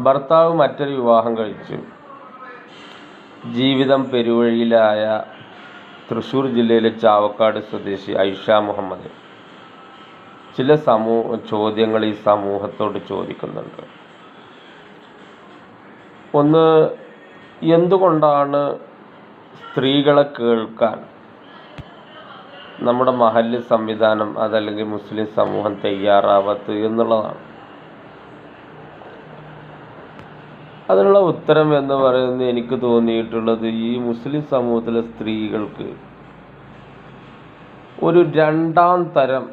ഭർത്താവ് മറ്റൊരു വിവാഹം കഴിച്ചു ജീവിതം പെരുവഴിയിലായ തൃശ്ശൂർ ജില്ലയിലെ ചാവക്കാട് സ്വദേശി ഐഷ മുഹമ്മദ് ചില ചോദ്യങ്ങൾ ഈ സമൂഹത്തോട് ചോദിക്കുന്നുണ്ട്. ഒന്ന്, എന്തുകൊണ്ടാണ് സ്ത്രീകളെ കേൾക്കാൻ നമ്മുടെ മഹല്ല് സംവിധാനം അതല്ലെങ്കിൽ മുസ്ലിം സമൂഹം തയ്യാറാവാത്തത് എന്നുള്ളതാണ്. അതിനുള്ള ഉത്തരം എന്ന് പറയുന്നത് എനിക്ക് തോന്നിയിട്ടുള്ളത്, ഈ മുസ്ലിം സമൂഹത്തിലെ സ്ത്രീകൾക്ക് ഒരു രണ്ടാം തരം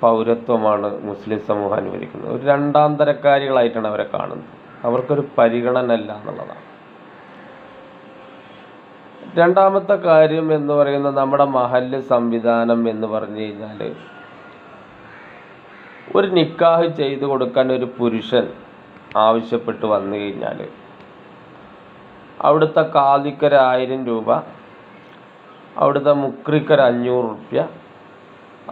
പൗരത്വമാണ് മുസ്ലിം സമൂഹം അനുവദിക്കുന്നത്. ഒരു രണ്ടാം തരക്കാരികളായിട്ടാണ് അവരെ കാണുന്നത്. അവർക്കൊരു പരിഗണന അല്ല എന്നുള്ളതാണ്. രണ്ടാമത്തെ കാര്യം എന്ന് പറയുന്നത്, നമ്മുടെ മഹല്ല് സംവിധാനം എന്ന് പറഞ്ഞു കഴിഞ്ഞാൽ, ഒരു നിക്കാഹ് ചെയ്തു കൊടുക്കാൻ ഒരു പുരുഷൻ ആവശ്യപ്പെട്ട് വന്നു കഴിഞ്ഞാൽ അവിടുത്തെ കാദിക്കൊരു 1000 രൂപ, അവിടുത്തെ മുക്രിക്കൊരു 500 റുപ്യ,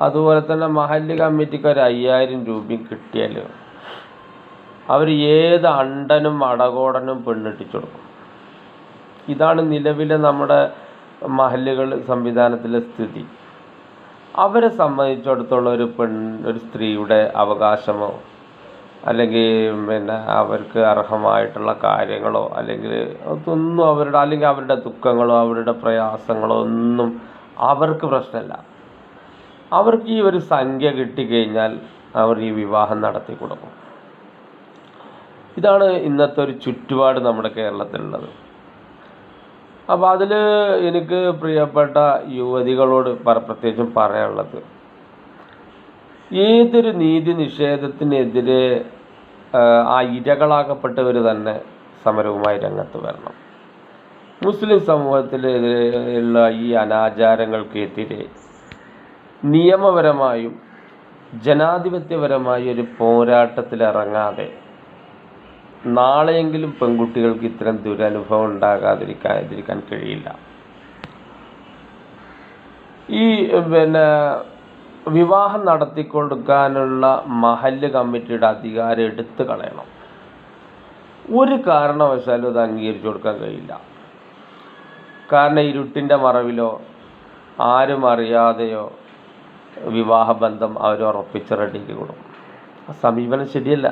അതുപോലെ തന്നെ മഹല്ല് കമ്മിറ്റിക്ക് ഒരു 5000 രൂപയും കിട്ടിയാൽ അവർ ഏത് അണ്ടനും അടകോടനും പെണ്ണിട്ടിച്ചു കൊടുക്കും. ഇതാണ് നിലവിലെ നമ്മുടെ മഹല്ലുകൾ സംവിധാനത്തിലെ സ്ഥിതി. അവരെ സംബന്ധിച്ചിടത്തോളം ഒരു സ്ത്രീയുടെ അവകാശമോ അല്ലെങ്കിൽ അവർക്ക് അർഹമായിട്ടുള്ള കാര്യങ്ങളോ അല്ലെങ്കിൽ അതൊന്നും അവരുടെ ദുഃഖങ്ങളോ അവരുടെ പ്രയാസങ്ങളോ ഒന്നും അവർക്ക് പ്രശ്നമല്ല. അവർക്ക് ഈ ഒരു സംഖ്യ കിട്ടിക്കഴിഞ്ഞാൽ അവർ ഈ വിവാഹം നടത്തി കൊടുക്കും. ഇതാണ് ഇന്നത്തെ ഒരു ചുറ്റുപാട് നമ്മുടെ കേരളത്തിലുള്ളത്. അപ്പോൾ അതിൽ എനിക്ക് പ്രിയപ്പെട്ട യുവതികളോട് പ്രത്യേകിച്ചും പറയാനുള്ളത്, ഏതൊരു നീതി നിഷേധത്തിനെതിരെ ആ ഇരകളാകപ്പെട്ടവർ തന്നെ സമരവുമായി രംഗത്ത് വരണം. മുസ്ലിം സമൂഹത്തിലെതിരെയുള്ള ഈ അനാചാരങ്ങൾക്കെതിരെ നിയമപരമായും ജനാധിപത്യപരമായും ഒരു പോരാട്ടത്തിലിറങ്ങാതെ നാളെയെങ്കിലും പെൺകുട്ടികൾക്ക് ഇത്തരം ദുരനുഭവം ഉണ്ടാകാതിരിക്കാൻ കഴിയില്ല. ഈ വിവാഹം നടത്തിക്കൊടുക്കാനുള്ള മഹല്ല് കമ്മിറ്റിയുടെ അധികാരം എടുത്തു കളയണം. ഒരു കാരണവശാലും അത് അംഗീകരിച്ചു കൊടുക്കാൻ കഴിയില്ല. കാരണം ഇരുട്ടിൻ്റെ മറവിലോ ആരും അറിയാതെയോ വിവാഹബന്ധം അവർ ഉറപ്പിച്ച് റെഡിയാക്കി കൊടുക്കും. ആ സമീപനം ശരിയല്ല.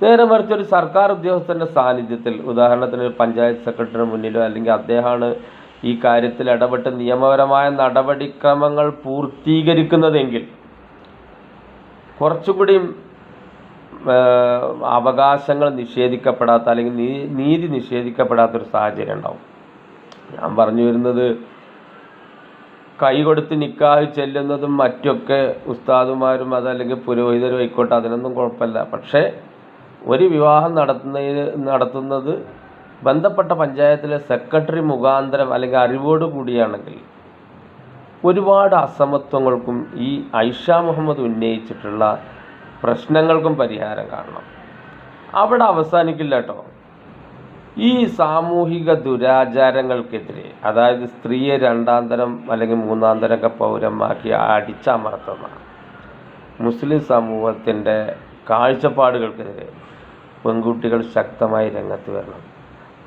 നേരെ മറിച്ച് ഒരു സർക്കാർ ഉദ്യോഗസ്ഥൻ്റെ സാന്നിധ്യത്തിൽ, ഉദാഹരണത്തിന് ഒരു പഞ്ചായത്ത് സെക്രട്ടറിന് മുന്നിലോ അല്ലെങ്കിൽ അദ്ദേഹമാണ് ഈ കാര്യത്തിൽ ഇടപെട്ട് നിയമപരമായ നടപടിക്രമങ്ങൾ പൂർത്തീകരിക്കുന്നതെങ്കിൽ കുറച്ചുകൂടി അവകാശങ്ങൾ നിഷേധിക്കപ്പെടാത്ത അല്ലെങ്കിൽ നീതി നിഷേധിക്കപ്പെടാത്തൊരു സാഹചര്യം ഉണ്ടാവും. ഞാൻ പറഞ്ഞു വരുന്നത്, കൈ കൊടുത്ത് നിക്കാഹ് ചെല്ലുന്നതും മറ്റൊക്കെ ഉസ്താദുമാരും അതല്ലെങ്കിൽ പുരോഹിതരും ആയിക്കോട്ടെ, അതിനൊന്നും കുഴപ്പമില്ല. പക്ഷേ ഒരു വിവാഹം നടത്തുന്നത് ബന്ധപ്പെട്ട പഞ്ചായത്തിലെ സെക്രട്ടറി മുഖാന്തരം അല്ലെങ്കിൽ അറിവോട് കൂടിയാണെങ്കിൽ ഒരുപാട് അസമത്വങ്ങൾക്കും ഈ ഐഷ മുഹമ്മദ് ഉന്നയിച്ചിട്ടുള്ള പ്രശ്നങ്ങൾക്കും പരിഹാരം കാണണം. അവിടെ അവസാനിക്കില്ല കേട്ടോ. ഈ സാമൂഹിക ദുരാചാരങ്ങൾക്കെതിരെ, അതായത് സ്ത്രീയെ രണ്ടാം തരം അല്ലെങ്കിൽ മൂന്നാം തരമൊക്കെ പൗരന്മാക്കി അടിച്ചമർത്തുന്ന മുസ്ലിം സമൂഹത്തിൻ്റെ കാഴ്ചപ്പാടുകൾക്കെതിരെ പെൺകുട്ടികൾ ശക്തമായി രംഗത്ത് വരണം.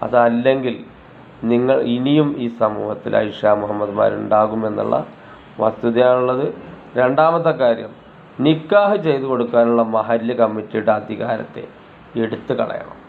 അതല്ലെങ്കിൽ ഇനിയും ഈ സമൂഹത്തിൽ ഐഷ മുഹമ്മദ്മാരുണ്ടാകുമെന്നുള്ള വസ്തുതയാണുള്ളത്. രണ്ടാമത്തെ കാര്യം, നിക്കാഹ് ചെയ്തു കൊടുക്കാനുള്ള മഹല്ല് കമ്മിറ്റിയുടെ അധികാരത്തെ എടുത്തു കളയണം.